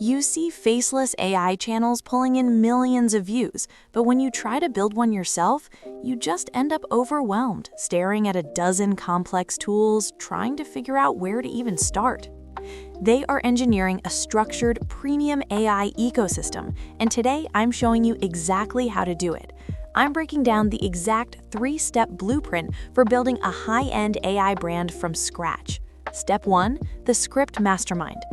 You see faceless AI channels pulling in millions of views, but when you try to build one yourself, you just end up overwhelmed, staring at a dozen complex tools, trying to figure out where to even start. They are engineering a structured, premium AI ecosystem, and today I'm showing you exactly how to do it. I'm breaking down the exact 3-step blueprint for building a high-end AI brand from scratch. Step 1, the script mastermind.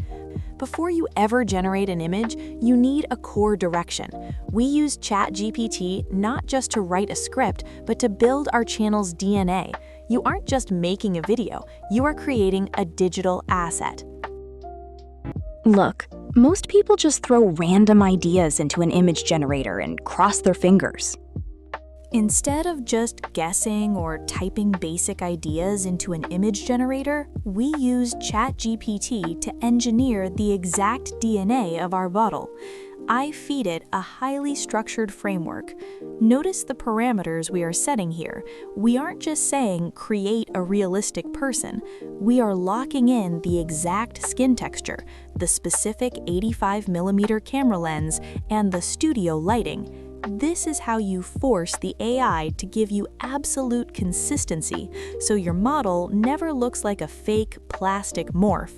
Before you ever generate an image, you need a core direction. We use ChatGPT not just to write a script, but to build our channel's DNA. You aren't just making a video, you are creating a digital asset. Look, most people just throw random ideas into an image generator and cross their fingers. Instead of just guessing or typing basic ideas into an image generator, we use ChatGPT to engineer the exact DNA of our bottle. I feed it a highly structured framework. Notice the parameters we are setting here. We aren't just saying, create a realistic person. We are locking in the exact skin texture, the specific 85mm camera lens, and the studio lighting. This is how you force the AI to give you absolute consistency, so your model never looks like a fake plastic morph.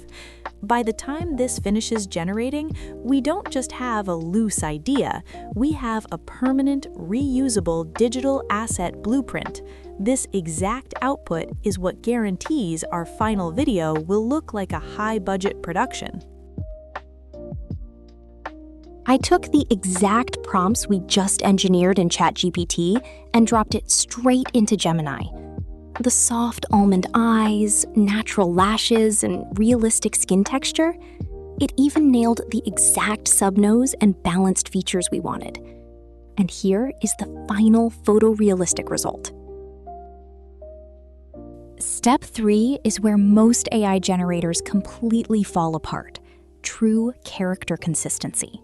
By the time this finishes generating, we don't just have a loose idea, we have a permanent, reusable digital asset blueprint. This exact output is what guarantees our final video will look like a high-budget production. I took the exact prompts we just engineered in ChatGPT and dropped it straight into Gemini. The soft almond eyes, natural lashes, and realistic skin texture, it even nailed the exact subnose and balanced features we wanted. And here is the final photorealistic result. Step 3 is where most AI generators completely fall apart: true character consistency.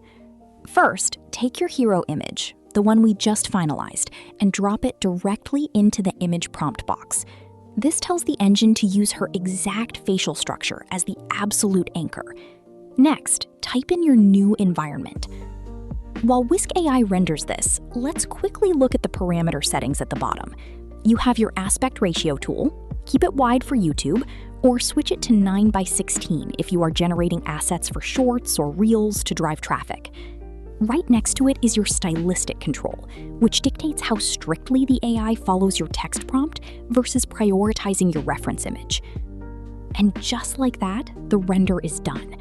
First, take your hero image, the one we just finalized, and drop it directly into the image prompt box. This tells the engine to use her exact facial structure as the absolute anchor. Next, type in your new environment. While Whisk AI renders this, let's quickly look at the parameter settings at the bottom. You have your aspect ratio tool, keep it wide for YouTube, or switch it to 9:16 if you are generating assets for shorts or reels to drive traffic. Right next to it is your stylistic control, which dictates how strictly the AI follows your text prompt versus prioritizing your reference image. And just like that, the render is done.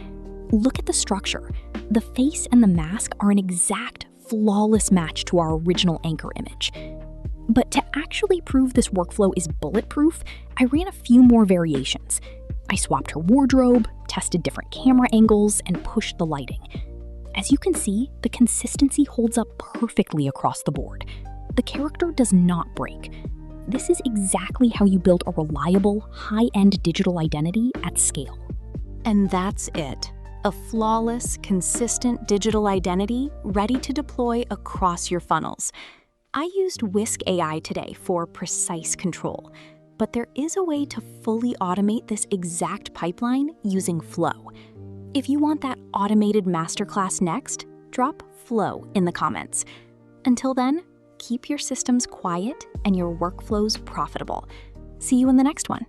Look at the structure. The face and the mask are an exact, flawless match to our original anchor image. But to actually prove this workflow is bulletproof, I ran a few more variations. I swapped her wardrobe, tested different camera angles, and pushed the lighting. As you can see, the consistency holds up perfectly across the board. The character does not break. This is exactly how you build a reliable, high-end digital identity at scale. And that's it. A flawless, consistent digital identity ready to deploy across your funnels. I used Whisk AI today for precise control, but there is a way to fully automate this exact pipeline using Flow. If you want that automated masterclass next, drop Flow in the comments. Until then, keep your systems quiet and your workflows profitable. See you in the next one.